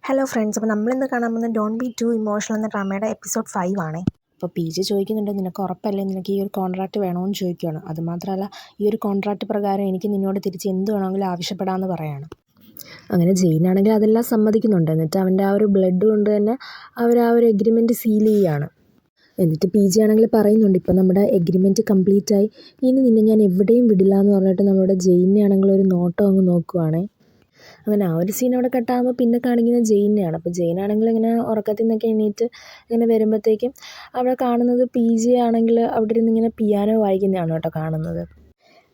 Hello friends, അപ്പോൾ നമ്മളിന്ന് കാണാൻ പോകുന്നത് ഡോണ്ട് ബി ടു ഇമോഷണൽ എന്ന ഡ്രാമയുടെ എപ്പിസോഡ് 5 ആണേ. അപ്പോൾ ജെ ചോദിക്കുന്നുണ്ട്, നിനക്ക് ഉറപ്പല്ലേ നിനക്ക് ഈ ഒരു കോൺട്രാക്റ്റ് വേണമെന്ന് ചോദിക്കുകയാണ്. അതുമാത്രമല്ല, ഈ ഒരു കോൺട്രാക്റ്റ് പ്രകാരം എനിക്ക് നിന്നോട് തിരിച്ച് എന്ത് വേണമെങ്കിലും ആവശ്യപ്പെടാമെന്ന് പറയാണ്. അങ്ങനെ ജെയിനാണെങ്കിൽ അതെല്ലാം സമ്മതിക്കുന്നുണ്ട്. എന്നിട്ട് അവൻ്റെ ആ ഒരു ബ്ലഡ് കൊണ്ട് തന്നെ അവർ ആ ഒരു എഗ്രിമെൻറ്റ് സീൽ ചെയ്യുകയാണ്. എന്നിട്ട് ജെ ആണെങ്കിൽ പറയുന്നുണ്ട്, ഇപ്പം നമ്മുടെ എഗ്രിമെൻറ്റ് കംപ്ലീറ്റ് ആയി, ഇനി നിന്നെ ഞാൻ എവിടെയും വിടില്ല എന്ന് പറഞ്ഞിട്ട് നമ്മുടെ ജെയിനെ ആണെങ്കിൽ ഒരു നോട്ടം അങ്ങ് നോക്കുവാണേ. അങ്ങനെ ആ ഒരു സീൻ അവിടെ കട്ടാകുമ്പോൾ പിന്നെ കാണിക്കുന്നത് ജെയിനെയാണ്. അപ്പോൾ ജെയിനാണെങ്കിൽ ഇങ്ങനെ ഉറക്കത്തിൽ നിന്നൊക്കെ എണീറ്റ് ഇങ്ങനെ വരുമ്പോഴത്തേക്കും അവിടെ കാണുന്നത് ജെ ആണെങ്കിൽ അവിടെ ഇരുന്ന് ഇങ്ങനെ പിയാനോ വായിക്കുന്നതാണ് കേട്ടോ കാണുന്നത്.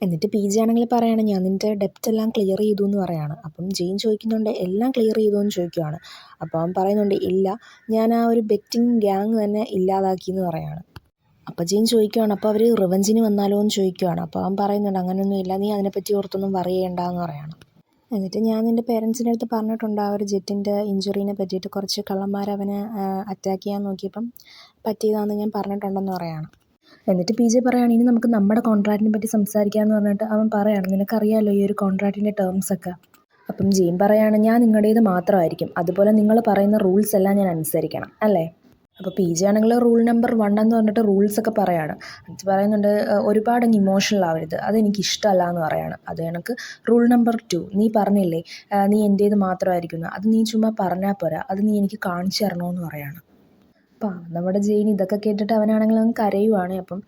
എന്നിട്ട് ജെ ആണെങ്കിൽ പറയുകയാണ്, ഞാൻ നിൻ്റെ ഡെപ്റ്റ് എല്ലാം ക്ലിയർ ചെയ്തു എന്ന് പറയുകയാണ്. അപ്പം ജെയിൻ ചോദിക്കുന്നുണ്ട്, എല്ലാം ക്ലിയർ ചെയ്തു എന്ന് ചോദിക്കുകയാണ്. അപ്പോൾ അവൻ പറയുന്നുണ്ട്, ഇല്ല, ഞാൻ ആ ഒരു ബെറ്റിംഗ് ഗ്യാങ് തന്നെ ഇല്ലാതാക്കി എന്ന് പറയുകയാണ്. അപ്പോൾ ജെയിൻ ചോദിക്കുകയാണ്, അപ്പോൾ അവർ റിവഞ്ചിന് വന്നാലോ എന്ന് ചോദിക്കുകയാണ്. അപ്പോൾ അവൻ പറയുന്നുണ്ട്, അങ്ങനെയൊന്നും ഇല്ല, നീ അതിനെപ്പറ്റി ഓർത്തൊന്നും വറി ചെയ്യണ്ട എന്ന് പറയുകയാണ്. എന്നിട്ട് ഞാൻ നിൻ്റെ പേരൻസിൻ്റെ അടുത്ത് പറഞ്ഞിട്ടുണ്ട് ആ ഒരു ജെറ്റിൻ്റെ ഇഞ്ചുറീനെ പറ്റിയിട്ട്. കുറച്ച് കള്ളന്മാർ അവനെ അറ്റാക്ക് ചെയ്യാൻ നോക്കിയപ്പം പറ്റിയതാണെന്ന് ഞാൻ പറഞ്ഞിട്ടുണ്ടെന്ന് പറയുകയാണ്. എന്നിട്ട് ജെ പറയുകയാണ്, ഇനി നമുക്ക് നമ്മുടെ കോൺട്രാക്റ്റിനെ പറ്റി സംസാരിക്കാമെന്ന് പറഞ്ഞിട്ട് അവൻ പറയുകയാണ്, നിനക്കറിയാമല്ലോ ഈ ഒരു കോൺട്രാക്റ്റിൻ്റെ ടേംസൊക്കെ. അപ്പം ജെയിൻ പറയുകയാണ്, ഞാൻ നിങ്ങളുടേത് മാത്രമായിരിക്കും, അതുപോലെ നിങ്ങൾ പറയുന്ന റൂൾസ് എല്ലാം ഞാൻ അനുസരിക്കണം അല്ലേ. അപ്പോൾ ജെ ആണെങ്കിൽ റൂൾ നമ്പർ 1 എന്ന് പറഞ്ഞിട്ട് റൂൾസൊക്കെ പറയുകയാണ്. എന്നിട്ട് പറയുന്നുണ്ട്, ഒരുപാട് അങ്ങ് ഇമോഷണൽ ആവരുത്, അതെനിക്ക് ഇഷ്ടമല്ല എന്ന് പറയുകയാണ്. അത് കണക്ക് റൂൾ നമ്പർ 2, നീ പറഞ്ഞില്ലേ നീ എൻ്റേത് മാത്രമായിരിക്കുന്നു, അത് നീ ചുമ്മാ പറഞ്ഞാൽ പോരാ, അത് നീ എനിക്ക് കാണിച്ചു തരണമെന്ന് പറയുകയാണ്. അപ്പോൾ നമ്മുടെ ജെയിൻ ഇതൊക്കെ കേട്ടിട്ട് അവനാണെങ്കിൽ അങ്ങ് കരയുവാണ്. അപ്പം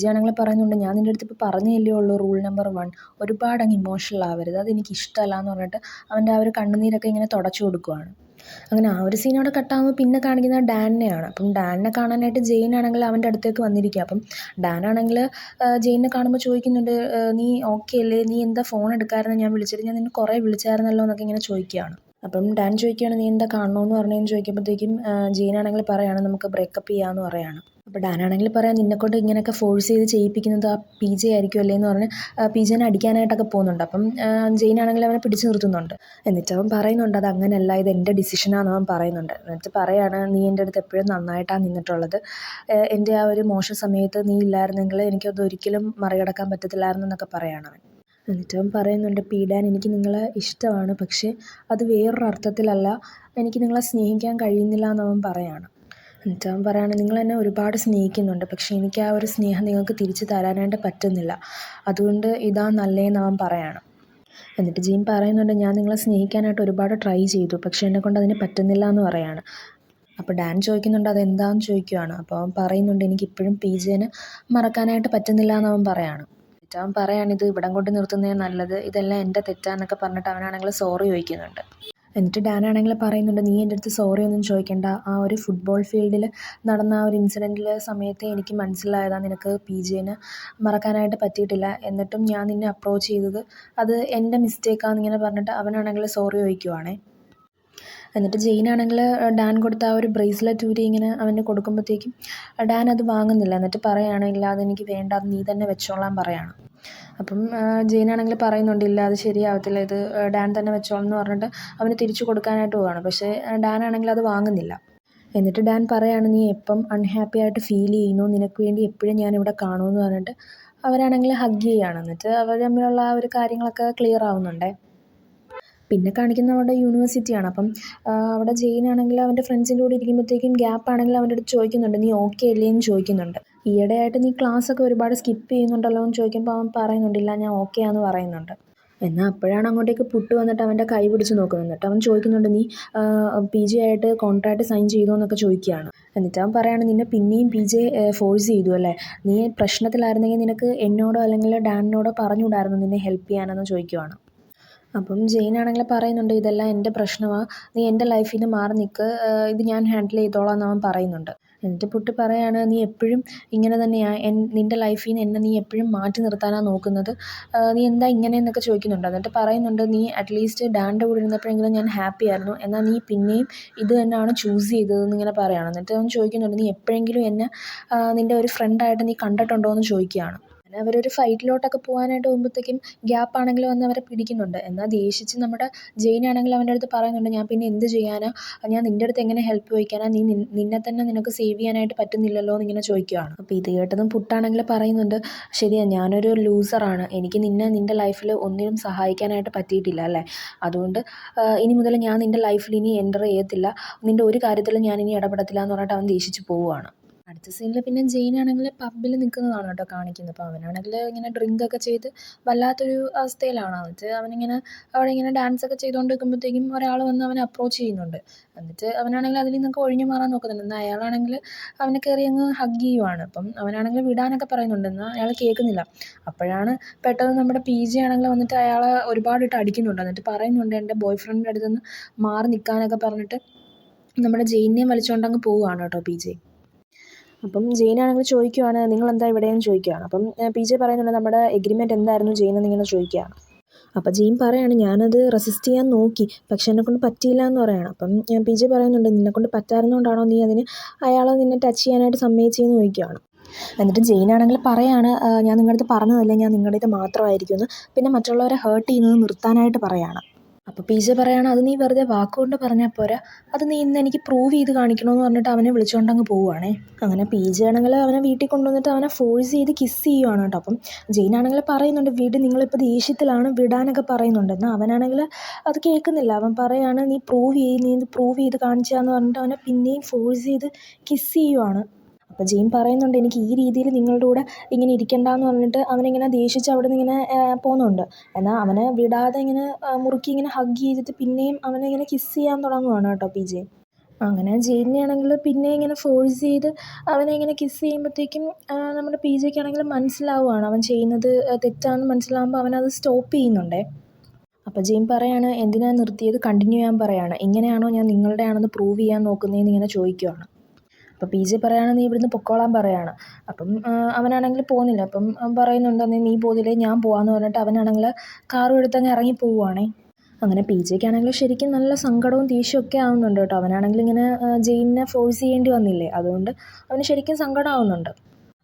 ജെ ആണെങ്കിൽ പറയുന്നുണ്ട്, ഞാൻ നിൻ്റെ അടുത്ത് ഇപ്പോൾ പറഞ്ഞല്ലേ ഉള്ളൂ റൂൾ നമ്പർ 1, ഒരുപാട് അങ്ങ് ഇമോഷണൽ ആവരുത്, അതെനിക്ക് ഇഷ്ടമല്ല എന്ന് പറഞ്ഞിട്ട് അവൻ്റെ ആ ഒരു കണ്ണുനീരൊക്കെ ഇങ്ങനെ തുടച്ചു കൊടുക്കുവാണ്. അങ്ങനെ ആ ഒരു സീൻ അവിടെ കട്ടാകുമ്പോൾ പിന്നെ കാണിക്കുന്നത് ഡാനിനെയാണ്. അപ്പം ഡാനിനെ കാണാനായിട്ട് ജെയിൻ ആണെങ്കിൽ അവൻ്റെ അടുത്തേക്ക് വന്നിരിക്കുക. അപ്പം ഡാനാണെങ്കിൽ ജെയിനെ കാണുമ്പോൾ ചോദിക്കുന്നുണ്ട്, നീ ഓക്കെ അല്ലേ, നീ എന്താ ഫോൺ എടുക്കാമായിരുന്നു, ഞാൻ വിളിച്ചിട്ട് ഞാൻ നിന്നെ കുറേ വിളിച്ചായിരുന്നല്ലോ എന്നൊക്കെ ഇങ്ങനെ ചോദിക്കുകയാണ്. അപ്പം ഡാൻ ചോദിക്കുകയാണ്, നീ എന്താ കാണണമെന്ന് പറഞ്ഞതെന്ന് ചോദിക്കുമ്പോഴത്തേക്കും ജെയിൻ ആണെങ്കിൽ പറയുകയാണ്, നമുക്ക് ബ്രേക്കപ്പ് ചെയ്യാമെന്ന് പറയുകയാണ്. അപ്പോൾ ഡാനാണെങ്കിൽ പറയാം, നിന്നെക്കൊണ്ട് ഇങ്ങനെയൊക്കെ ഫോഴ്സ് ചെയ്ത് ചെയ്യിപ്പിക്കുന്നത് ആ ജെ ആയിരിക്കും അല്ലേ എന്ന് പറഞ്ഞ് ജെനെ അടിക്കാനായിട്ടൊക്കെ പോകുന്നുണ്ട്. അപ്പം ജെയിൻ ആണെങ്കിൽ അവനെ പിടിച്ചു നിർത്തുന്നുണ്ട്. എന്നിട്ട് അവൻ പറയുന്നുണ്ട്, അത് അങ്ങനെയല്ല, ഇത് എൻ്റെ ഡിസിഷനാണെന്ന് അവൻ പറയുന്നുണ്ട്. എന്നിട്ട് പറയാണ്, നീ എൻ്റെ അടുത്ത് എപ്പോഴും നന്നായിട്ടാണ് നിന്നിട്ടുള്ളത്, എൻ്റെ ആ ഒരു മോശം സമയത്ത് നീ ഇല്ലായിരുന്നെങ്കിൽ എനിക്കത് ഒരിക്കലും മറികടക്കാൻ പറ്റത്തില്ലായിരുന്നു എന്നൊക്കെ പറയുകയാണ് അവൻ. എന്നിട്ട് അവൻ പറയുന്നുണ്ട്, ഡാൻ, എനിക്ക് നിങ്ങളെ ഇഷ്ടമാണ്, പക്ഷേ അത് വേറൊരു അർത്ഥത്തിലല്ല, എനിക്ക് നിങ്ങളെ സ്നേഹിക്കാൻ കഴിയുന്നില്ല എന്നവൻ പറയുകയാണ്. എന്നിട്ട് അവൻ പറയുകയാണ്, നിങ്ങൾ എന്നെ ഒരുപാട് സ്നേഹിക്കുന്നുണ്ട്, പക്ഷേ എനിക്ക് ആ ഒരു സ്നേഹം നിങ്ങൾക്ക് തിരിച്ചു തരാനായിട്ട് പറ്റുന്നില്ല, അതുകൊണ്ട് ഇതാ നല്ലതെന്ന് അവൻ പറയുകയാണ്. എന്നിട്ട് ജെയിൻ പറയുന്നുണ്ട്, ഞാൻ നിങ്ങളെ സ്നേഹിക്കാനായിട്ട് ഒരുപാട് ട്രൈ ചെയ്തു, പക്ഷേ എന്നെക്കൊണ്ട് അതിന് പറ്റുന്നില്ല എന്ന് പറയുകയാണ്. അപ്പോൾ ഡാൻ ചോദിക്കുന്നുണ്ട്, അതെന്താണെന്ന് ചോദിക്കുകയാണ്. അപ്പോൾ അവൻ പറയുന്നുണ്ട്, എനിക്കിപ്പോഴും ജെനെ മറക്കാനായിട്ട് പറ്റുന്നില്ല എന്ന് അവൻ പറയുകയാണ്. എന്നിട്ട് അവൻ പറയുകയാണ്, ഇത് ഇവിടം കൊണ്ട് നിർത്തുന്നതേ നല്ലത്, ഇതെല്ലാം എൻ്റെ തെറ്റാന്നൊക്കെ പറഞ്ഞിട്ട് അവനാണെങ്കിൽ സോറി ചോദിക്കുന്നുണ്ട്. എന്നിട്ട് ഡാനാണെങ്കിൽ പറയുന്നുണ്ട്, നീ എൻ്റെ അടുത്ത് സോറി ഒന്നും ചോദിക്കേണ്ട, ആ ഒരു ഫുട്ബോൾ ഫീൽഡിൽ നടന്ന ആ ഒരു ഇൻസിഡൻറ്റിൽ സമയത്തെ എനിക്ക് മനസ്സിലായതാണ് നിനക്ക് ജെനെ മറക്കാനായിട്ട് പറ്റിയിട്ടില്ല, എന്നിട്ടും ഞാൻ നിന്നെ അപ്രോച്ച് ചെയ്തത് അത് എൻ്റെ മിസ്റ്റേക്കാണെന്ന് ഇങ്ങനെ പറഞ്ഞിട്ട് അവനാണെങ്കിൽ സോറി ചോദിക്കുവാണേ. എന്നിട്ട് ജെയിനാണെങ്കിൽ ഡാൻ കൊടുത്ത ആ ഒരു ബ്രേസ്ലെറ്റ് ഊരി ഇങ്ങനെ അവന് കൊടുക്കുമ്പോഴത്തേക്കും ഡാൻ അത് വാങ്ങുന്നില്ല. എന്നിട്ട് പറയുകയാണ്, ഇല്ല അതെനിക്ക് വേണ്ട, അത് നീ തന്നെ വെച്ചോളാൻ പറയുകയാണ്. അപ്പം ജെയിനാണെങ്കിൽ പറയുന്നുണ്ട്, ഇല്ല അത് ശരിയാവത്തില്ല, ഇത് ഡാൻ തന്നെ വെച്ചോളാം എന്ന് പറഞ്ഞിട്ട് അവന് തിരിച്ചു കൊടുക്കാനായിട്ട് പോവുകയാണ്. പക്ഷേ ഡാനാണെങ്കിൽ അത് വാങ്ങുന്നില്ല. എന്നിട്ട് ഡാൻ പറയുകയാണ്, നീ എപ്പം അൺഹാപ്പി ആയിട്ട് ഫീൽ ചെയ്യുന്നു, നിനക്ക് വേണ്ടി എപ്പോഴും ഞാനിവിടെ കാണുമെന്ന് പറഞ്ഞിട്ട് അവരാണെങ്കിൽ ഹഗ് ചെയ്യുകയാണ്. എന്നിട്ട് അവർ തമ്മിലുള്ള ആ ഒരു കാര്യങ്ങളൊക്കെ ക്ലിയർ ആവുന്നുണ്ടേ. പിന്നെ കാണിക്കുന്നത് അവിടെ യൂണിവേഴ്സിറ്റിയാണ്. അപ്പം അവിടെ ജെയിനാണെങ്കിൽ അവൻ്റെ ഫ്രണ്ട്സിൻ്റെ കൂടെ ഇരിക്കുമ്പോഴത്തേക്കും ഗ്യാപ്പാണെങ്കിൽ അവൻ്റെ അടുത്ത് ചോദിക്കുന്നുണ്ട്, നീ ഓക്കെ അല്ലേ എന്ന് ചോദിക്കുന്നുണ്ട്. ഈയിടെയായിട്ട് നീ ക്ലാസ്സൊക്കെ ഒരുപാട് സ്കിപ്പ് ചെയ്യുന്നുണ്ടല്ലോ എന്ന് ചോദിക്കുമ്പോൾ അവൻ പറയുന്നുണ്ട്, ഇല്ല ഞാൻ ഓക്കെ ആണെന്ന് പറയുന്നുണ്ട്. എന്നാൽ അപ്പോഴാണ് അങ്ങോട്ടേക്ക് പുട്ട് വന്നിട്ട് അവൻ്റെ കൈ പിടിച്ച് നോക്കുന്നത്. എന്നിട്ട് അവൻ ചോദിക്കുന്നുണ്ട്, നീ ജെ ആയിട്ട് കോൺട്രാക്റ്റ് സൈൻ ചെയ്തോ എന്നൊക്കെ ചോദിക്കുകയാണ്. എന്നിട്ട് അവൻ പറയുകയാണ്, നിന്നെ പിന്നെയും ജെ ഫോഴ്സ് ചെയ്തു അല്ലേ, നീ പ്രശ്നത്തിലായിരുന്നെങ്കിൽ നിനക്ക് എന്നോടോ അല്ലെങ്കിൽ ഡാനിനോടോ പറഞ്ഞുകൂടായിരുന്നു നിന്നെ ഹെൽപ്പ് ചെയ്യാനെന്ന് ചോദിക്കുവാണ്. അപ്പം ജെയിനാണെങ്കിൽ പറയുന്നുണ്ട്, ഇതെല്ലാം എൻ്റെ പ്രശ്നമാണ്, നീ എൻ്റെ ലൈഫിൽ നിന്ന് മാറി നിൽക്ക്, ഇത് ഞാൻ ഹാൻഡിൽ ചെയ്തോളാം എന്ന് അവൻ പറയുന്നുണ്ട്. എന്നിട്ട് പുട്ട് പറയാണ്, നീ എപ്പോഴും ഇങ്ങനെ തന്നെയാണ്, നിൻ്റെ ലൈഫിൽ നിന്ന് എന്നെ നീ എപ്പോഴും മാറ്റി നിർത്താനാണ് നോക്കുന്നത്, നീ എന്താ ഇങ്ങനെയെന്നൊക്കെ ചോദിക്കുന്നുണ്ട്. എന്നിട്ട് പറയുന്നുണ്ട്, നീ അറ്റ്ലീസ്റ്റ് ഡാൻ്റെ കൂടെ ഇരുന്നപ്പോഴെങ്കിലും ഞാൻ ഹാപ്പി ആയിരുന്നു, എന്നാൽ നീ പിന്നെയും ഇത് തന്നെയാണ് ചൂസ് ചെയ്തതെന്ന് ഇങ്ങനെ പറയുകയാണ്. എന്നിട്ട് അവൻ ചോദിക്കുന്നുണ്ട്, നീ എപ്പോഴെങ്കിലും എന്നെ നിൻ്റെ ഒരു ഫ്രണ്ടായിട്ട് നീ കണ്ടിട്ടുണ്ടോ എന്ന് ചോദിക്കുകയാണ്. അങ്ങനെ അവരൊരു ഫൈറ്റിലോട്ടൊക്കെ പോകാനായിട്ട് പോകുമ്പോഴത്തേക്കും ഗ്യാപ്പാണെങ്കിൽ വന്ന് അവരെ പിടിക്കുന്നുണ്ട്. എന്നാൽ ദേഷിച്ച് നമ്മുടെ ജെയിനാണെങ്കിൽ അവൻ്റെ അടുത്ത് പറയുന്നുണ്ട്, ഞാൻ പിന്നെ എന്ത് ചെയ്യാനാ, ഞാൻ നിൻ്റെ അടുത്ത് എങ്ങനെ ഹെൽപ്പ് ചോദിക്കാനാ, നിന്നെ തന്നെ നിനക്ക് സേവ് ചെയ്യാനായിട്ട് പറ്റുന്നില്ലല്ലോ എന്നിങ്ങനെ ചോദിക്കുകയാണ്. അപ്പോൾ ഇത് കേട്ടതും പുട്ടാണെങ്കിൽ പറയുന്നുണ്ട്, ശരിയാ ഞാനൊരു ലൂസറാണ്, എനിക്ക് നിൻ്റെ ലൈഫിൽ ഒന്നിനും സഹായിക്കാനായിട്ട് പറ്റിയിട്ടില്ല അല്ലേ, അതുകൊണ്ട് ഇനി മുതൽ ഞാൻ നിൻ്റെ ലൈഫിൽ ഇനി എൻ്റർ ചെയ്യത്തില്ല, നിൻ്റെ ഒരു കാര്യത്തിലും ഞാനിനി ഇടപെടത്തില്ല എന്ന് പറഞ്ഞിട്ട് അവൻ ദേഷിച്ച് പോവുകയാണ്. അടുത്ത സീനിൽ പിന്നെ ജെയിനാണെങ്കിൽ പബ്ബിൽ നിൽക്കുന്നതാണ് കേട്ടോ കാണിക്കുന്നത്. അപ്പോൾ അവനാണെങ്കിൽ ഇങ്ങനെ ഡ്രിങ്കൊക്കെ ചെയ്ത് വല്ലാത്തൊരു അവസ്ഥയിലാണ്. എന്നിട്ട് അവനിങ്ങനെ അവിടെ ഇങ്ങനെ ഡാൻസൊക്കെ ചെയ്തുകൊണ്ട് നിൽക്കുമ്പോഴത്തേക്കും ഒരാൾ വന്ന് അവനെ അപ്രോച്ച് ചെയ്യുന്നുണ്ട്. എന്നിട്ട് അവനാണെങ്കിൽ അതിൽ നിന്നൊക്കെ ഒഴിഞ്ഞു മാറാൻ നോക്കുന്നുണ്ട്. എന്നാൽ അയാളാണെങ്കിൽ അവനെ കയറി അങ്ങ് ഹഗ് ചെയ്യുവാണ്. അപ്പം അവനാണെങ്കിൽ വിടാനൊക്കെ പറയുന്നുണ്ട്, എന്നാൽ അയാൾ കേൾക്കുന്നില്ല. അപ്പോഴാണ് പെട്ടെന്ന് നമ്മുടെ PJ ആണെങ്കിൽ വന്നിട്ട് അയാളെ ഒരുപാടിട്ട് അടിക്കുന്നുണ്ട്. എന്നിട്ട് പറയുന്നുണ്ട്, എൻ്റെ ബോയ് ഫ്രണ്ടിൻ്റെ അടുത്ത് നിന്ന് മാറി നിൽക്കാനൊക്കെ പറഞ്ഞിട്ട് നമ്മുടെ ജെയിനെയും വലിച്ചുകൊണ്ടങ്ങ് പോവുകയാണ് കേട്ടോ PJ. അപ്പം ജെയിനാണെങ്കിൽ ചോദിക്കുവാണ്, നിങ്ങളെന്താ ഇവിടെയെന്ന് ചോദിക്കുകയാണ്. അപ്പം PJ പറയുന്നുണ്ട്, നമ്മുടെ എഗ്രിമെൻറ്റ് എന്തായിരുന്നു ജെയിൻ എന്നിങ്ങനെ ചോദിക്കുകയാണ്. അപ്പം ജെയിൻ പറയാണ്, ഞാനത് റെസിസ്റ്റ് ചെയ്യാൻ നോക്കി, പക്ഷെ എന്നെക്കൊണ്ട് പറ്റിയില്ല എന്ന് പറയണം. അപ്പം PJ പറയുന്നുണ്ട്, നിന്നെക്കൊണ്ട് പറ്റാവുന്നതുകൊണ്ടാണോ നീ അതിന് അയാളെ നിന്നെ ടച്ച് ചെയ്യാനായിട്ട് സമ്മതിച്ചതെന്ന് ചോദിക്കുകയാണ്. എന്നിട്ട് ജെയിനാണെങ്കിൽ പറയാണ്, ഞാൻ നിങ്ങളുടെ അടുത്ത് പറഞ്ഞതല്ലേ ഞാൻ നിങ്ങളുടെ ഇത് മാത്രമായിരിക്കുമെന്ന്, പിന്നെ മറ്റുള്ളവരെ ഹേർട്ട് ചെയ്യുന്നത് നിർത്താനായിട്ട് പറയാണ്. അപ്പോൾ PJ പറയാണ്, അത് നീ വെറുതെ വാക്കുകൊണ്ട് പറഞ്ഞാൽ പോരാ, അത് നീ ഇന്ന് എനിക്ക് പ്രൂവ് ചെയ്ത് കാണിക്കണമെന്ന് പറഞ്ഞിട്ട് അവനെ വിളിച്ചുകൊണ്ടങ്ങ് പോവുകയാണേ. അങ്ങനെ PJ ആണെങ്കിൽ അവനെ വീട്ടിൽ കൊണ്ടുവന്നിട്ട് അവനെ ഫോഴ്സ് ചെയ്ത് കിസ് ചെയ്യുവാണ് കേട്ടോ. അപ്പം ജെയിനാണെങ്കിൽ പറയുന്നുണ്ട്, വീട് നിങ്ങളിപ്പോൾ ദേഷ്യത്തിലാണ്, വിടാനൊക്കെ പറയുന്നുണ്ട്. എന്നാൽ അവനാണെങ്കിൽ അത് കേൾക്കുന്നില്ല. അവൻ പറയാണ്, നീ ഇത് പ്രൂവ് ചെയ്ത് കാണിച്ചാന്ന് പറഞ്ഞിട്ട് അവനെ പിന്നെയും ഫോഴ്സ് ചെയ്ത് കിസ് ചെയ്യുവാണ്. അപ്പോൾ ജെയിൻ പറയുന്നുണ്ട്, എനിക്ക് ഈ രീതിയിൽ നിങ്ങളുടെ കൂടെ ഇങ്ങനെ ഇരിക്കണ്ടെന്ന് പറഞ്ഞിട്ട് അവനിങ്ങനെ ദേഷിച്ച് അവിടെ നിന്ന് ഇങ്ങനെ പോകുന്നുണ്ട്. എന്നാൽ അവനെ വിടാതെ ഇങ്ങനെ മുറുക്കി ഇങ്ങനെ ഹഗ് ചെയ്തിട്ട് പിന്നെയും അവനെ ഇങ്ങനെ കിസ് ചെയ്യാൻ തുടങ്ങുവാണ് കേട്ടോ PJ. അങ്ങനെ ജെയിനെയാണെങ്കിൽ പിന്നെ ഇങ്ങനെ ഫോഴ്സ് ചെയ്ത് അവനെ ഇങ്ങനെ കിസ് ചെയ്യുമ്പോഴത്തേക്കും നമ്മുടെ PJക്കാണെങ്കിൽ മനസ്സിലാവുകയാണ് അവൻ ചെയ്യുന്നത് തെറ്റാണെന്ന് മനസ്സിലാവുമ്പോൾ അവനത് സ്റ്റോപ്പ് ചെയ്യുന്നുണ്ടേ. അപ്പോൾ ജെയിൻ പറയാണ്, എന്തിനാണ് നിർത്തിയത്, കണ്ടിന്യൂ ചെയ്യാൻ പറയാണ്, ഇങ്ങനെയാണോ ഞാൻ നിങ്ങളുടെ ആണെന്ന് പ്രൂവ് ചെയ്യാൻ നോക്കുന്നതെന്ന് ഇങ്ങനെ ചോദിക്കുകയാണ്. അപ്പോൾ PJ പറയാണ്, നീ ഇവിടുന്ന് പൊക്കോളാൻ പറയാണ്. അപ്പം അവനാണെങ്കിൽ പോകുന്നില്ല. അപ്പം അവൻ പറയുന്നുണ്ട്, നീ പോകുന്നില്ലേ ഞാൻ പോകാമെന്ന് പറഞ്ഞിട്ട് അവനാണെങ്കിൽ കാറും എടുത്തങ്ങ് ഇറങ്ങി പോവുകയാണേ. അങ്ങനെ PJക്കാണെങ്കിൽ ശരിക്കും നല്ല സങ്കടവും ദേഷ്യമൊക്കെ ആവുന്നുണ്ട് കേട്ടോ. അവനാണെങ്കിൽ ഇങ്ങനെ ജെയിനിനെ ഫോഴ്സ് ചെയ്യേണ്ടി വന്നില്ലേ, അതുകൊണ്ട് അവന് ശരിക്കും സങ്കടമാവുന്നുണ്ട്.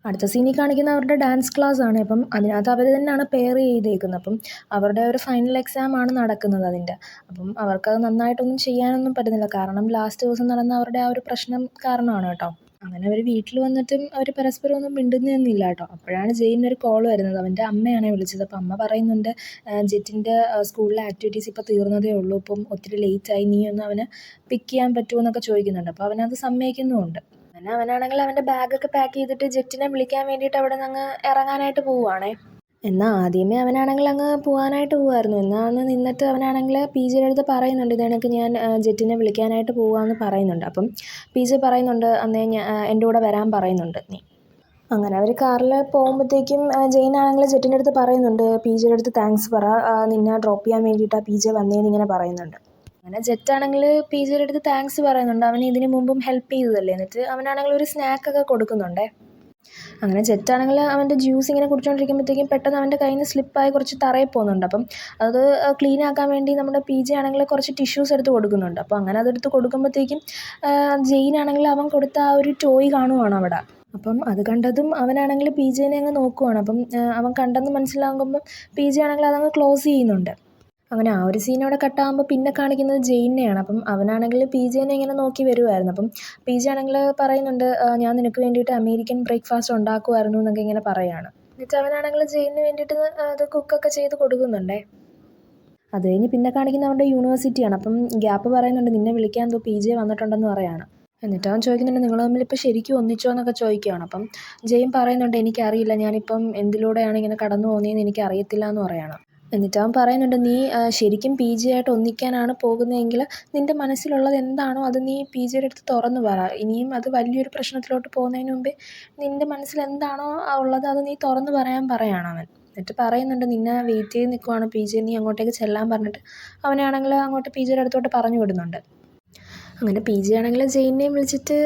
അടുത്ത സീനിൽ കാണിക്കുന്ന അവരുടെ ഡാൻസ് ക്ലാസ് ആണ്. അപ്പം അതിനകത്ത് അവർ തന്നെയാണ് പെയർ ചെയ്തേക്കുന്നത്. അപ്പം അവരുടെ ഒരു ഫൈനൽ എക്സാം ആണ് നടക്കുന്നത് അതിൻ്റെ. അപ്പം അവർക്കത് നന്നായിട്ടൊന്നും ചെയ്യാനൊന്നും പറ്റുന്നില്ല, കാരണം ലാസ്റ്റ് ദിവസം നടന്ന അവരുടെ ആ ഒരു പ്രശ്നം കാരണമാണ് കേട്ടോ. അങ്ങനെ അവർ വീട്ടിൽ വന്നിട്ടും അവർ പരസ്പരം ഒന്നും മിണ്ടുന്നൊന്നുമില്ല കേട്ടോ. അപ്പോഴാണ് ജെയിനൊരു കോൾ വരുന്നത്. അവൻ്റെ അമ്മയാണ് വിളിച്ചത്. അപ്പം അമ്മ പറയുന്നുണ്ട്, ജെറ്റിൻ്റെ സ്കൂളിലെ ആക്ടിവിറ്റീസ് ഇപ്പോൾ തീർന്നതേ ഉള്ളൂ, ഇപ്പം ഒത്തിരി ലേറ്റായി, നീ ഒന്ന് അവനെ പിക്ക് ചെയ്യാൻ പറ്റുമോ എന്നൊക്കെ ചോദിക്കുന്നുണ്ട്. അപ്പോൾ അവനത് സമ്മതിക്കുന്നുമുണ്ട്. അങ്ങനെ അവനാണെങ്കിൽ അവൻ്റെ ബാഗൊക്കെ പാക്ക് ചെയ്തിട്ട് ജെറ്റിനെ വിളിക്കാൻ വേണ്ടിയിട്ട് അവിടെ നിന്ന് അങ്ങ് ഇറങ്ങാനായിട്ട് പോവുകയാണേ. എന്നാൽ ആദ്യമേ അവനാണെങ്കിൽ അങ്ങ് പോകാനായിട്ട് പോവുമായിരുന്നു. എന്നാൽ നിന്നിട്ട് അവനാണെങ്കിൽ PJയുടെ അടുത്ത് പറയുന്നുണ്ട്, ഇതെനിക്ക് ഞാൻ ജെറ്റിനെ വിളിക്കാനായിട്ട് പോവാമെന്ന് പറയുന്നുണ്ട്. അപ്പം PJ പറയുന്നുണ്ട്, അന്നേ എൻ്റെ കൂടെ വരാൻ പറയുന്നുണ്ട് നീ. അങ്ങനെ അവർ കാറിൽ പോകുമ്പോഴത്തേക്കും ജെയിനാണെങ്കിൽ ജെറ്റിൻ്റെ അടുത്ത് പറയുന്നുണ്ട്, PJയുടെ അടുത്ത് താങ്ക്സ് പറ, നിന്നെ ഡ്രോപ്പ് ചെയ്യാൻ വേണ്ടിയിട്ടാണ് PJ വന്നതെന്ന് ഇങ്ങനെ പറയുന്നുണ്ട്. അങ്ങനെ ജെറ്റാണെങ്കിൽ PJയുടെ അടുത്ത് താങ്ക്സ് പറയുന്നുണ്ട്, അവന് ഇതിന് മുമ്പും ഹെൽപ്പ് ചെയ്തതല്ലേ. എന്നിട്ട് അവനാണെങ്കിൽ ഒരു സ്നാക്കൊക്കെ കൊടുക്കുന്നുണ്ടേ. അങ്ങനെ ജെറ്റാണെങ്കിൽ അവൻ്റെ ജ്യൂസ് ഇങ്ങനെ കുടിച്ചുകൊണ്ടിരിക്കുമ്പോഴത്തേക്കും പെട്ടെന്ന് അവൻ്റെ കയ്യിൽ നിന്ന് സ്ലിപ്പായി കുറച്ച് തറയിൽ പോകുന്നുണ്ട്. അപ്പം അത് ക്ലീൻ ആക്കാൻ വേണ്ടി നമ്മുടെ PJ ആണെങ്കിൽ കുറച്ച് ടിഷ്യൂസ് എടുത്ത് കൊടുക്കുന്നുണ്ട്. അപ്പോൾ അങ്ങനെ അതെടുത്ത് കൊടുക്കുമ്പോഴത്തേക്കും ജെയിനാണെങ്കിൽ അവൻ കൊടുത്ത ആ ഒരു ടോയ് കാണുവാണ് അവിടെ. അപ്പം അത് കണ്ടതും അവനാണെങ്കിൽ PJനെ അങ്ങ് നോക്കുവാണ്. അപ്പം അവൻ കണ്ടെന്ന് മനസ്സിലാകുമ്പം PJ ആണെങ്കിൽ അതങ്ങ് ക്ലോസ് ചെയ്യുന്നുണ്ട്. അങ്ങനെ ആ ഒരു സീൻ അവിടെ കട്ടാകുമ്പോൾ പിന്നെ കാണിക്കുന്നത് ജെയിനെയാണ്. അപ്പം അവനാണെങ്കിൽ PJനെ ഇങ്ങനെ നോക്കി വരുമായിരുന്നു. അപ്പം PJ ആണെങ്കിൽ പറയുന്നുണ്ട്, ഞാൻ നിനക്ക് വേണ്ടിയിട്ട് അമേരിക്കൻ ബ്രേക്ക്ഫാസ്റ്റ് ഉണ്ടാക്കുമായിരുന്നു എന്നൊക്കെ ഇങ്ങനെ പറയുകയാണ്. എന്നിട്ട് അവനാണെങ്കിൽ ജെയിനിന് വേണ്ടിയിട്ട് അത് കുക്കൊക്കെ ചെയ്ത് കൊടുക്കുന്നുണ്ടേ. അത് കഴിഞ്ഞ് പിന്നെ കാണിക്കുന്ന അവരുടെ യൂണിവേഴ്സിറ്റിയാണ്. അപ്പം ഗ്യാപ്പ് പറയുന്നുണ്ട്, നിന്നെ വിളിക്കാൻ എന്തോ PJ വന്നിട്ടുണ്ടെന്ന് പറയാണ്. എന്നിട്ട് അവൻ ചോദിക്കുന്നുണ്ട്, നിങ്ങൾ തമ്മിൽ ഇപ്പോൾ ശരിക്കും ഒന്നിച്ചോ എന്നൊക്കെ ചോദിക്കുകയാണ്. അപ്പം ജെയിൻ പറയുന്നുണ്ട്, എനിക്കറിയില്ല, ഞാനിപ്പം എന്തിലൂടെയാണ് ഇങ്ങനെ കടന്നു പോകുന്നതെന്ന് എനിക്കറിയത്തില്ല എന്ന് പറയണം. എന്നിട്ട് അവൻ പറയുന്നുണ്ട്, നീ ശരിക്കും PJ ആയിട്ട് ഒന്നിക്കാനാണ് പോകുന്നതെങ്കിൽ നിൻ്റെ മനസ്സിലുള്ളത് എന്താണോ അത് നീ PJയുടെ അടുത്ത് തുറന്നു പറ. ഇനിയും അത് വലിയൊരു പ്രശ്നത്തിലോട്ട് പോകുന്നതിന് മുമ്പേ നിൻ്റെ മനസ്സിൽ എന്താണോ ഉള്ളത് അത് നീ തുറന്നു പറയാൻ പറയാണ് അവൻ. എന്നിട്ട് പറയുന്നുണ്ട്, നിന്നെ വെയിറ്റ് ചെയ്ത് നിൽക്കുവാണ് PJ, നീ അങ്ങോട്ടേക്ക് ചെല്ലാൻ പറഞ്ഞിട്ട് അവനാണെങ്കിൽ അങ്ങോട്ട് PJയുടെ അടുത്തോട്ട് പറഞ്ഞു വിടുന്നുണ്ട്. അങ്ങനെ PJ ആണെങ്കിൽ ജെയിനെയും വിളിച്ചിട്ട്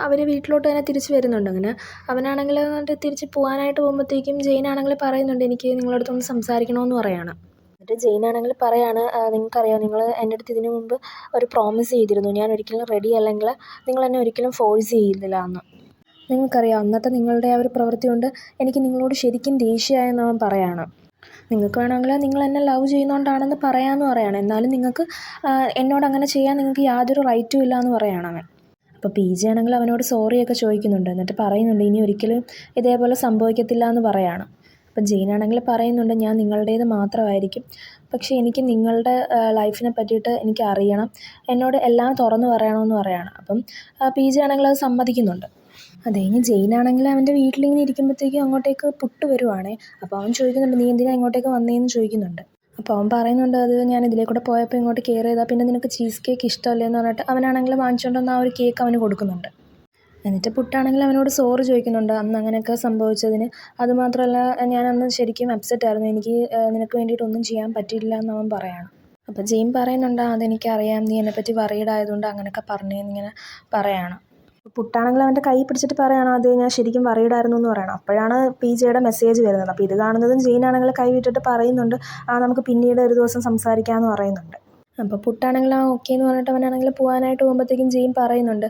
അവർ വീട്ടിലോട്ട് തന്നെ തിരിച്ച് വരുന്നുണ്ട്. അങ്ങനെ അവനാണെങ്കിൽ എന്നിട്ട് തിരിച്ച് പോകാനായിട്ട് പോകുമ്പോഴത്തേക്കും ജെയിനാണെങ്കിൽ പറയുന്നുണ്ട്, എനിക്ക് നിങ്ങളുടെ അടുത്തൊന്ന് സംസാരിക്കണമെന്ന് പറയാണ്. എന്നിട്ട് ജെയിനാണെങ്കിൽ പറയാണ്, നിങ്ങൾക്കറിയാം, നിങ്ങൾ എൻ്റെ അടുത്ത് ഇതിനു മുമ്പ് ഒരു പ്രോമിസ് ചെയ്തിരുന്നു, ഞാൻ ഒരിക്കലും റെഡി അല്ലെങ്കിൽ നിങ്ങൾ എന്നെ ഒരിക്കലും ഫോഴ്സ് ചെയ്യില്ല എന്ന്. നിങ്ങൾക്കറിയാം അന്നത്തെ നിങ്ങളുടെ ആ ഒരു പ്രവൃത്തി കൊണ്ട് എനിക്ക് നിങ്ങളോട് ശരിക്കും ദേഷ്യമായെന്ന് അവൻ പറയാണ്. നിങ്ങൾക്ക് വേണമെങ്കിൽ നിങ്ങൾ എന്നെ ലവ് ചെയ്യുന്നതുകൊണ്ടാണെന്ന് പറയാമെന്ന് പറയാണ്. എന്നാലും നിങ്ങൾക്ക് എന്നോട് അങ്ങനെ ചെയ്യാൻ നിങ്ങൾക്ക് യാതൊരു റൈറ്റും ഇല്ല എന്ന് പറയാണ് അവൻ. അപ്പോൾ പി ജി ആണെങ്കിൽ അവനോട് സോറിയൊക്കെ ചോദിക്കുന്നുണ്ട്. എന്നിട്ട് പറയുന്നുണ്ട് ഇനി ഒരിക്കലും ഇതേപോലെ സംഭവിക്കത്തില്ല എന്ന് പറയാണ്. അപ്പം ജെയിനാണെങ്കിൽ പറയുന്നുണ്ട് ഞാൻ നിങ്ങളുടേത് മാത്രമായിരിക്കും, പക്ഷേ എനിക്ക് നിങ്ങളുടെ ലൈഫിനെ പറ്റിയിട്ട് എനിക്ക് അറിയണം, എന്നോട് എല്ലാം തുറന്നു പറയണമെന്ന് പറയാണ്. അപ്പം പി ജി ആണെങ്കിൽ അത് സമ്മതിക്കുന്നുണ്ട്. അത് കഴിഞ്ഞ് ജെയിനാണെങ്കിൽ അവൻ്റെ വീട്ടിലിങ്ങനെ ഇരിക്കുമ്പോഴത്തേക്കും അങ്ങോട്ടേക്ക് പുട്ട് വരുവാണേ. അപ്പോൾ അവൻ ചോദിക്കുന്നുണ്ട് നീ എന്തിനാണ് ഇങ്ങോട്ടേക്ക് വന്നേന്ന് ചോദിക്കുന്നുണ്ട്. അപ്പോൾ അവൻ പറയുന്നുണ്ട് അത് ഞാൻ ഇതിലേ കൂടെ പോയപ്പോൾ ഇങ്ങോട്ട് കയറി ചെയ്താൽ പിന്നെ നിനക്ക് ചീസ് കേക്ക് ഇഷ്ടമല്ലേ എന്ന് പറഞ്ഞിട്ട് അവനാണെങ്കിൽ വാങ്ങിച്ചുകൊണ്ട് വന്ന ആ ഒരു കേക്ക് അവന് കൊടുക്കുന്നുണ്ട്. എന്നിട്ട് പുട്ടാണെങ്കിൽ അവനോട് സോറി ചോദിക്കുന്നുണ്ട് അന്ന് അങ്ങനെയൊക്കെ സംഭവിച്ചതിന്. അതുമാത്രമല്ല ഞാൻ അന്ന് ശരിക്കും അപ്സെറ്റ് ആയിരുന്നു, എനിക്ക് നിനക്ക് വേണ്ടിയിട്ടൊന്നും ചെയ്യാൻ പറ്റിയില്ല എന്ന് അവൻ പറയാണ്. അപ്പോൾ ജെയിൻ പറയുന്നുണ്ട് അതെനിക്കറിയാം, നീ എന്നെപ്പറ്റി വറീഡ് ആയതുകൊണ്ട് അങ്ങനെയൊക്കെ പറഞ്ഞേന്നിങ്ങനെ പറയാണ്. പുട്ടാണെങ്കിൽ അവൻ്റെ കൈ പിടിച്ചിട്ട് പറയണം അത് ഞാൻ ശരിക്കും വറീഡായിരുന്നു എന്ന് പറയണം. അപ്പോഴാണ് പി ജെയുടെ മെസ്സേജ് വരുന്നത്. അപ്പോൾ ഇത് കാണുന്നതും ജെയിനാണെങ്കിൽ കൈ വിട്ടിട്ട് പറയുന്നുണ്ട് നമുക്ക് പിന്നീട് ഒരു ദിവസം സംസാരിക്കാമെന്ന് പറയുന്നുണ്ട്. അപ്പോൾ പുട്ടാണെങ്കിൽ ഓക്കെ എന്ന് പറഞ്ഞിട്ട് അവനാണെങ്കിൽ പോകാനായിട്ട് പോകുമ്പോഴത്തേക്കും ജെയിൻ പറയുന്നുണ്ട്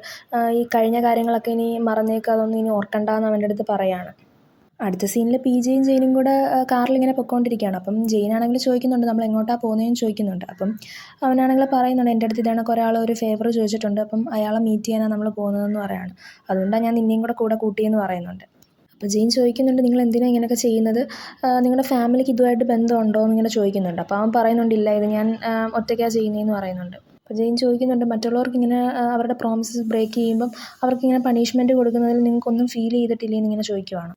ഈ കഴിഞ്ഞ കാര്യങ്ങളൊക്കെ ഇനി മറന്നേക്കുക, അതൊന്നും ഇനി ഓർക്കണ്ടെന്ന് അവൻ്റെ അടുത്ത് പറയാണ്. അടുത്ത സീനിൽ പി ജെയും ജെയിനും കൂടെ കാറിലിങ്ങനെ പൊയ്ക്കൊണ്ടിരിക്കുകയാണ്. അപ്പം ജെയിനാണെങ്കിൽ ചോദിക്കുന്നുണ്ട് നമ്മൾ എങ്ങോട്ടാണ് പോകുന്നതെന്ന് ചോദിക്കുന്നുണ്ട്. അപ്പം അവനാണെങ്കിൽ പറയുന്നുണ്ട് എൻ്റെ അടുത്ത് ഇതാണ് ഒരാൾ ഒരു ഫേവർ ചോദിച്ചിട്ടുണ്ട്, അപ്പം അയാളെ മീറ്റ് ചെയ്യാനാണ് നമ്മൾ പോകുന്നതെന്ന് പറയാണ്. അതുകൊണ്ടാണ് ഞാൻ നിന്നെയും കൂടെ കൂടെ കൂട്ടിയെന്ന് പറയുന്നുണ്ട്. അപ്പോൾ ജെയിൻ ചോദിക്കുന്നുണ്ട് നിങ്ങൾ എന്തിനാണ് ഇങ്ങനെയൊക്കെ ചെയ്യുന്നത്, നിങ്ങളുടെ ഫാമിലിക്ക് ഇതുമായിട്ട് ബന്ധമുണ്ടോ എന്നിങ്ങനെ ചോദിക്കുന്നുണ്ട്. അപ്പോൾ അവൻ പറയുന്നുണ്ട് ഇല്ല ഇത് ഞാൻ ഒറ്റയ്ക്കാണ് ചെയ്യുന്നതെന്ന് പറയുന്നുണ്ട്. അപ്പോൾ ജെയിൻ ചോദിക്കുന്നുണ്ട് മറ്റുള്ളവർക്ക് ഇങ്ങനെ അവരുടെ പ്രോമിസസ് ബ്രേക്ക് ചെയ്യുമ്പം അവർക്കിങ്ങനെ പണിഷ്മെൻറ്റ് കൊടുക്കുന്നതിൽ നിങ്ങൾക്കൊന്നും ഫീൽ ചെയ്തിട്ടില്ലേ എന്നിങ്ങനെ ചോദിക്കുവാണ്.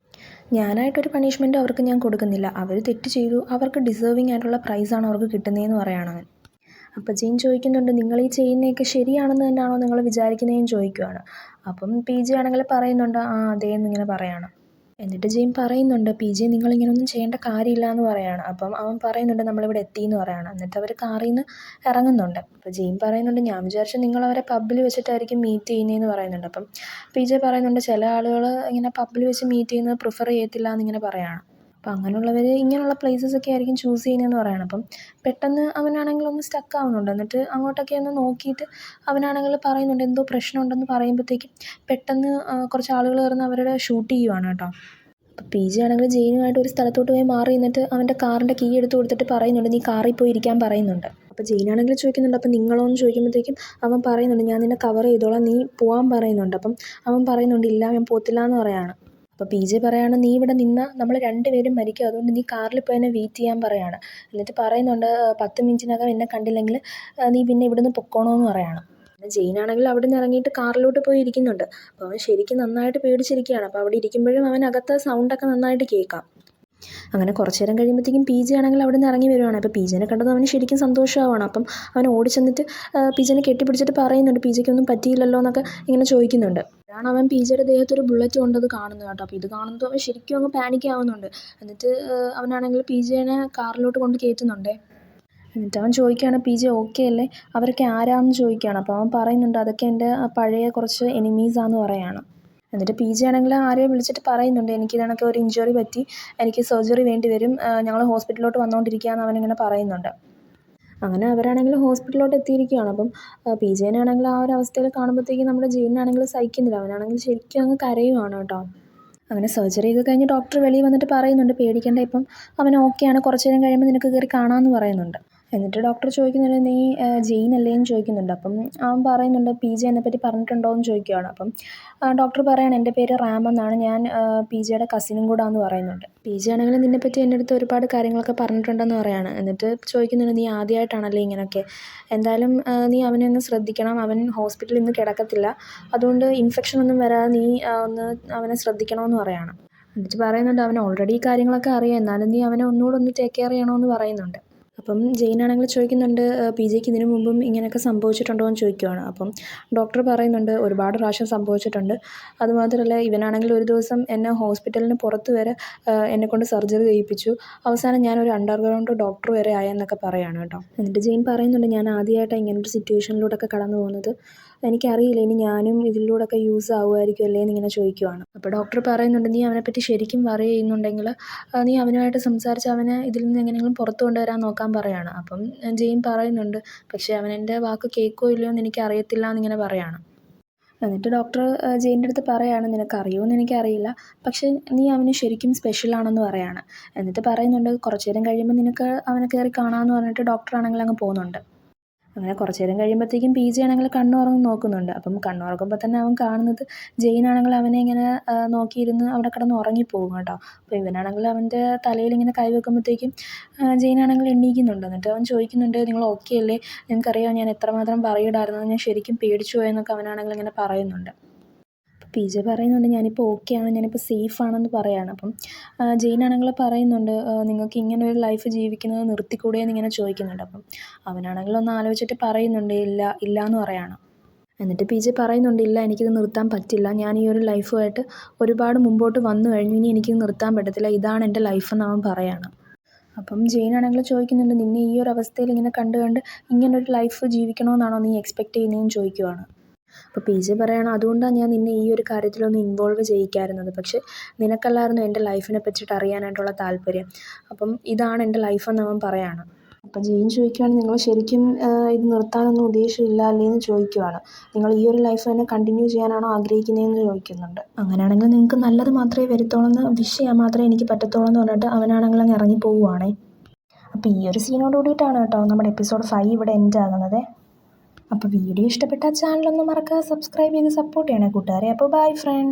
ഞാനായിട്ടൊരു പണിഷ്മെൻറ്റും അവർക്ക് ഞാൻ കൊടുക്കുന്നില്ല, അവർ തെറ്റ് ചെയ്തു, അവർക്ക് ഡിസേർവിങ് ആയിട്ടുള്ള പ്രൈസാണ് അവർക്ക് കിട്ടുന്നതെന്ന് പറയാണ് അവൻ. അപ്പോൾ ജെയിൻ ചോദിക്കുന്നുണ്ട് നിങ്ങൾ ഈ ചെയ്യുന്നതൊക്കെ ശരിയാണെന്ന് തന്നെയാണോ നിങ്ങൾ വിചാരിക്കുന്നതെന്ന് ചോദിക്കുവാണ്. അപ്പം പി ജെ ആണെങ്കിൽ പറയുന്നുണ്ട് അതേ എന്നിങ്ങനെ പറയാണ്. എന്നിട്ട് ജെയിൻ പറയുന്നുണ്ട് പി ജെ നിങ്ങളിങ്ങനൊന്നും ചെയ്യേണ്ട കാര്യമില്ല എന്ന് പറയാണ്. അപ്പം അവൻ പറയുന്നുണ്ട് നമ്മളിവിടെ എത്തി എന്ന് പറയാണ്. എന്നിട്ട് അവർ കാറിൽ നിന്ന് ഇറങ്ങുന്നുണ്ട്. അപ്പോൾ ജെയിൻ പറയുന്നുണ്ട് ഞാൻ വിചാരിച്ചു നിങ്ങളവരെ പബ്ബിൽ വെച്ചിട്ടായിരിക്കും മീറ്റ് ചെയ്യുന്നതെന്ന് പറയുന്നുണ്ട്. അപ്പം പി ജെ പറയുന്നുണ്ട് ചില ആളുകൾ ഇങ്ങനെ പബ്ബിൽ വെച്ച് മീറ്റ് ചെയ്യുന്നത് പ്രിഫർ ചെയ്യത്തില്ല എന്നിങ്ങനെ പറയാണ്. അപ്പോൾ അങ്ങനെയുള്ളവർ ഇങ്ങനെയുള്ള പ്ലേസസൊക്കെ ആയിരിക്കും ചൂസ് ചെയ്യുന്നതെന്ന് പറയണം. അപ്പം പെട്ടെന്ന് അവനാണെങ്കിൽ ഒന്ന് സ്റ്റക്ക് ആവുന്നുണ്ട്. എന്നിട്ട് അങ്ങോട്ടൊക്കെ ഒന്ന് നോക്കിയിട്ട് അവനാണെങ്കിൽ പറയുന്നുണ്ട് എന്തോ പ്രശ്നമുണ്ടെന്ന് പറയുമ്പോഴത്തേക്കും പെട്ടെന്ന് കുറച്ച് ആളുകൾ ചേർന്ന് അവരുടെ ഷൂട്ട് ചെയ്യുവാണ് കേട്ടോ. അപ്പോൾ പി ജി ആണെങ്കിൽ ജെയിനുമായിട്ട് ഒരു സ്ഥലത്തോട്ട് പോയി മാറി നിന്നിട്ട് അവൻ്റെ കാറിൻ്റെ കീ എടുത്ത് കൊടുത്തിട്ട് പറയുന്നുണ്ട് നീ കാറിൽ പോയി ഇരിക്കാൻ പറയുന്നുണ്ട്. അപ്പോൾ ജെയിനാണെങ്കിൽ ചോദിക്കുന്നുണ്ട് അപ്പോൾ നിങ്ങളോ എന്ന് ചോദിക്കുമ്പോഴത്തേക്കും അവൻ പറയുന്നുണ്ട് ഞാൻ നിന്നെ കവർ ചെയ്തോളാം, നീ പോകാൻ പറയുന്നുണ്ട്. അപ്പം അവൻ പറയുന്നുണ്ട് ഇല്ല ഞാൻ പോത്തില്ല എന്ന് പറയാണ്. അപ്പോൾ പി ജെ പറയാണ് നീ ഇവിടെ നിന്നാൽ നമ്മൾ രണ്ടുപേരും മരിക്കും, അതുകൊണ്ട് നീ കാറിൽ പോയി എന്നെ വെയിറ്റ് ചെയ്യാൻ പറയാണ്. എന്നിട്ട് പറയുന്നുണ്ട് 10 മിനിറ്റിനകം എന്നെ കണ്ടില്ലെങ്കിൽ നീ പിന്നെ ഇവിടുന്ന് പൊക്കോണമെന്ന് പറയാണ്. പിന്നെ ജെയിനാണെങ്കിൽ അവിടെ നിന്ന് ഇറങ്ങിയിട്ട് കാറിലോട്ട് പോയി ഇരിക്കുന്നുണ്ട്. അപ്പോൾ അവൻ ശരിക്കും നന്നായിട്ട് പേടിച്ചിരിക്കുകയാണ്. അപ്പോൾ അവിടെ ഇരിക്കുമ്പോഴും അവൻ അകത്തെ സൗണ്ടൊക്കെ നന്നായിട്ട് കേൾക്കാം. അങ്ങനെ കുറച്ച് നേരം കഴിയുമ്പോഴത്തേക്കും പി ജെ ആണെങ്കിൽ അവിടെ നിന്ന് ഇറങ്ങി വരുവാണ്. അപ്പോൾ പി ജെനെ കണ്ടത് അവന് ശരിക്കും സന്തോഷമാവാണ്. അപ്പം അവൻ ഓടി ചെന്നിട്ട് പി ജെനെ കെട്ടിപ്പിടിച്ചിട്ട് പറയുന്നുണ്ട് പി ജെക്കൊന്നും പറ്റിയില്ലല്ലോ എന്നൊക്കെ ഇങ്ങനെ ചോദിക്കുന്നുണ്ട്. അപ്പോഴാണ് അവൻ പി ജെയുടെ ദേഹത്തൊരു ബുള്ളറ്റ് കൊണ്ടത് കാണുന്നത് കേട്ടോ. അപ്പോൾ ഇത് കാണുമ്പോൾ അവൻ ശരിക്കും അങ്ങ് പാനിക് ആവുന്നുണ്ട്. എന്നിട്ട് അവനാണെങ്കിൽ പി ജെനെ കാറിലോട്ട് കൊണ്ട് കയറ്റുന്നുണ്ടേ. എന്നിട്ട് അവൻ ചോദിക്കുകയാണ് പി ജെ ഓക്കെ അല്ലേ, അവരൊക്കെ ആരാന്ന് ചോദിക്കുകയാണ്. അപ്പോൾ അവൻ പറയുന്നുണ്ട് അതൊക്കെ എൻ്റെ പഴയ കുറച്ച് എനിമീസാന്ന് പറയാണ്. എന്നിട്ട് പി ജി ആണെങ്കിൽ ആരെയോ വിളിച്ചിട്ട് പറയുന്നുണ്ട് എനിക്ക് ഇതണക്കെ ഒരു ഇഞ്ചുറി പറ്റി, എനിക്ക് സർജറി വേണ്ടി വരും, ഞങ്ങൾ ഹോസ്പിറ്റലിലോട്ട് വന്നുകൊണ്ടിരിക്കുകയെന്ന് അവനിങ്ങനെ പറയുന്നുണ്ട്. അങ്ങനെ അവരാണെങ്കിൽ ഹോസ്പിറ്റലിലോട്ട് എത്തിയിരിക്കുകയാണ്. അപ്പം പി ജെനാണെങ്കിൽ ആ ഒരു അവസ്ഥയിൽ കാണുമ്പോഴത്തേക്കും നമ്മുടെ ജെയിനാണെങ്കിൽ സഹിക്കുന്നില്ല, അവനാണെങ്കിൽ ശരിക്കും അങ്ങ് കരയുവാണ് കേട്ടോ. അങ്ങനെ സർജറി ഒക്കെ കഴിഞ്ഞ് ഡോക്ടർ വെളിയിൽ വന്നിട്ട് പറയുന്നുണ്ട് പേടിക്കേണ്ട, ഇപ്പം അവൻ ഓക്കെയാണ്, കുറച്ച് നേരം കഴിയുമ്പോൾ നിനക്ക് കയറി കാണാമെന്ന് പറയുന്നുണ്ട്. എന്നിട്ട് ഡോക്ടർ ചോദിക്കുന്നുണ്ട് നീ ജെയിൻ അല്ലേ എന്ന് ചോദിക്കുന്നുണ്ട്. അപ്പം അവൻ പറയുന്നുണ്ട് പി ജെ എന്നെപ്പറ്റി പറഞ്ഞിട്ടുണ്ടോ എന്ന് ചോദിക്കുകയാണ്. അപ്പം ഡോക്ടർ പറയാണ് എൻ്റെ പേര് റാം എന്നാണ്, ഞാൻ പി ജെയുടെ കസിനും കൂടാന്ന് പറയുന്നുണ്ട്. പി ജെ ആണെങ്കിൽ നിന്നെപ്പറ്റി എൻ്റെ അടുത്ത് ഒരുപാട് കാര്യങ്ങളൊക്കെ പറഞ്ഞിട്ടുണ്ടെന്ന് പറയാണ്. എന്നിട്ട് ചോദിക്കുന്നുണ്ട് നീ ആദ്യമായിട്ടാണല്ലേ ഇങ്ങനെയൊക്കെ, എന്തായാലും നീ അവനെ ഒന്ന് ശ്രദ്ധിക്കണം, അവൻ ഹോസ്പിറ്റലിൽ ഇന്ന് കിടക്കത്തില്ല, അതുകൊണ്ട് ഇൻഫെക്ഷൻ ഒന്നും വരാതെ നീ ഒന്ന് അവനെ ശ്രദ്ധിക്കണമെന്ന് പറയാണ്. എന്നിട്ട് പറയുന്നുണ്ട് അവൻ ഓൾറെഡി ഈ കാര്യങ്ങളൊക്കെ അറിയാം, എന്നാലും നീ അവനെ ഒന്നുകൂടെ ഒന്ന് ടേക്ക് കെയർ ചെയ്യണമെന്ന് പറയുന്നുണ്ട്. അപ്പം ജെയിനാണെങ്കിൽ ചോദിക്കുന്നുണ്ട് പി ജെക്ക് ഇതിനു മുമ്പും ഇങ്ങനെയൊക്കെ സംഭവിച്ചിട്ടുണ്ടോ എന്ന് ചോദിക്കുവാണ്. അപ്പം ഡോക്ടർ പറയുന്നുണ്ട് ഒരുപാട് പ്രാവശ്യം സംഭവിച്ചിട്ടുണ്ട്, അതുമാത്രമല്ല ഇവനാണെങ്കിൽ ഒരു ദിവസം എന്നെ ഹോസ്പിറ്റലിന് പുറത്ത് വരെ എന്നെക്കൊണ്ട് സർജറി ചെയ്യിപ്പിച്ചു, അവസാനം ഞാനൊരു അണ്ടർഗ്രൗണ്ട് ഡോക്ടർ വരെ ആയെന്നൊക്കെ പറയാണ് കേട്ടോ. എന്നിട്ട് ജെയിൻ പറയുന്നുണ്ട് ഞാൻ ആദ്യമായിട്ടാണ് ഇങ്ങനൊരു സിറ്റുവേഷനിലൂടെയൊക്കെ കടന്നു പോകുന്നത്, എനിക്കറിയില്ല ഇനി ഞാനും ഇതിലൂടെയൊക്കെ യൂസ് ആവുമായിരിക്കും അല്ലേ എന്നിങ്ങനെ ചോദിക്കുവാണ്. അപ്പോൾ ഡോക്ടർ പറയുന്നുണ്ട് നീ അവനെപ്പറ്റി ശരിക്കും വറി ചെയ്യുന്നുണ്ടെങ്കിൽ നീ അവനുമായിട്ട് സംസാരിച്ച് അവനെ ഇതിൽ നിന്ന് എങ്ങനെയെങ്കിലും പുറത്ത് കൊണ്ടുവരാൻ നോക്കാൻ പറയാണ്. അപ്പം ജെയിൻ പറയുന്നുണ്ട് പക്ഷേ അവൻ എൻ്റെ വാക്ക് കേൾക്കുമോ ഇല്ലയോ എന്ന് എനിക്ക് അറിയത്തില്ല എന്നിങ്ങനെ പറയാണ്. എന്നിട്ട് ഡോക്ടർ ജെയിൻ്റെ അടുത്ത് പറയാണ്, നിനക്കറിയുമോയെന്ന് എനിക്കറിയില്ല, പക്ഷേ നീ അവന് ശരിക്കും സ്പെഷ്യലാണെന്ന് പറയാണ്. എന്നിട്ട് പറയുന്നുണ്ട് കുറച്ച് നേരം കഴിയുമ്പോൾ നിനക്ക് അവനെ കയറി കാണാമെന്ന് പറഞ്ഞിട്ട് ഡോക്ടറാണെങ്കിൽ അങ്ങ് പോകുന്നുണ്ട്. അങ്ങനെ കുറച്ച് നേരം കഴിയുമ്പോഴത്തേക്കും പി ജി ആണെങ്കിൽ കണ്ണുറന്ന് നോക്കുന്നുണ്ട്. അപ്പം കണ്ണുറക്കുമ്പോൾ തന്നെ അവൻ കാണുന്നത് ജെയിനാണെങ്കിൽ അവനെ ഇങ്ങനെ നോക്കിയിരുന്ന് അവിടെ കിടന്ന് ഉറങ്ങിപ്പോകും കേട്ടോ. അപ്പോൾ ഇവനാണെങ്കിൽ അവൻ്റെ തലയിൽ ഇങ്ങനെ കൈ വെക്കുമ്പോഴത്തേക്കും ജെയിനാണെങ്കിൽ എണീക്കുന്നുണ്ട്. എന്നിട്ട് അവൻ ചോദിക്കുന്നുണ്ട്, നിങ്ങൾ ഓക്കെ അല്ലേ? നിങ്ങൾക്കറിയാമോ ഞാൻ എത്രമാത്രം പറയിടായിരുന്നു, ഞാൻ ശരിക്കും പേടിച്ചു പോയെന്നൊക്കെ അവനാണെങ്കിൽ ഇങ്ങനെ പറയുന്നുണ്ട്. പി ജെ പറയുന്നുണ്ട്, ഞാനിപ്പോൾ ഓക്കെയാണ്, ഞാനിപ്പോൾ സേഫാണെന്ന് പറയാണ്. അപ്പം ജെയിനാണെങ്കിൽ പറയുന്നുണ്ട്, നിങ്ങൾക്ക് ഇങ്ങനെ ഒരു ലൈഫ് ജീവിക്കുന്നത് നിർത്തിക്കൂടെ എന്നിങ്ങനെ ചോദിക്കുന്നുണ്ട്. അപ്പം അവനാണെങ്കിൽ ഒന്ന് ആലോചിച്ചിട്ട് പറയുന്നുണ്ട്, ഇല്ല എന്ന് പറയാണ്. എന്നിട്ട് പി ജെ പറയുന്നുണ്ട്, ഇല്ല എനിക്കിത് നിർത്താൻ പറ്റില്ല, ഞാൻ ഈ ഒരു ലൈഫുമായിട്ട് ഒരുപാട് മുമ്പോട്ട് വന്നു കഴിഞ്ഞു, ഇനി എനിക്കിത് നിർത്താൻ പറ്റത്തില്ല, ഇതാണ് എൻ്റെ ലൈഫെന്ന് അവൻ പറയാണ്. അപ്പം ജെയിനാണെങ്കിൽ ചോദിക്കുന്നുണ്ട്, നിന്നെ ഈ ഒരു അവസ്ഥയിൽ ഇങ്ങനെ കണ്ട് ഇങ്ങനൊരു ലൈഫ് ജീവിക്കണമെന്നാണോ നീ എക്സ്പെക്റ്റ് ചെയ്യുന്നതെന്ന് ചോദിക്കുവാണ്. അപ്പോൾ പി ജെ പറയാണ്, അതുകൊണ്ടാണ് ഞാൻ നിന്നെ ഈ ഒരു കാര്യത്തിലൊന്ന് ഇൻവോൾവ് ചെയ്യിക്കായിരുന്നത്, പക്ഷേ നിനക്കല്ലായിരുന്നു എൻ്റെ ലൈഫിനെ പറ്റിയിട്ട് അറിയാനായിട്ടുള്ള താല്പര്യം, അപ്പം ഇതാണ് എൻ്റെ ലൈഫെന്ന് അവൻ പറയാണ്. അപ്പം ജെയിൻ ചോദിക്കുകയാണ്, നിങ്ങൾ ശരിക്കും ഇത് നിർത്താനൊന്നും ഉദ്ദേശമില്ല അല്ലേന്ന് ചോദിക്കുവാണ്. നിങ്ങൾ ഈ ഒരു ലൈഫ് തന്നെ കണ്ടിന്യൂ ചെയ്യാനാണോ ആഗ്രഹിക്കുന്നതെന്ന് ചോദിക്കുന്നുണ്ട്. അങ്ങനെയാണെങ്കിൽ നിങ്ങൾക്ക് നല്ലത് മാത്രമേ വരുത്തുള്ളൂ എന്ന് വിഷ് ചെയ്യാൻ മാത്രമേ എനിക്ക് പറ്റത്തുള്ളൂ എന്ന് പറഞ്ഞിട്ട് അവനാണെങ്കിൽ അങ്ങ് ഇറങ്ങി പോവുകയാണേ. അപ്പോൾ ഈ ഒരു സീനോട് കൂടിയിട്ടാണ് കേട്ടോ നമ്മുടെ എപ്പിസോഡ് 5 ഇവിടെ എൻഡ് ആകുന്നത്. അപ്പോൾ വീഡിയോ ഇഷ്ടപ്പെട്ടാൽ ചാനലൊന്ന് മറക്കാതെ സബ്സ്ക്രൈബ് ചെയ്ത് സപ്പോർട്ട് ചെയ്യണേ കൂട്ടുകാരെ. അപ്പോൾ ബൈ ഫ്രണ്ട്സ്.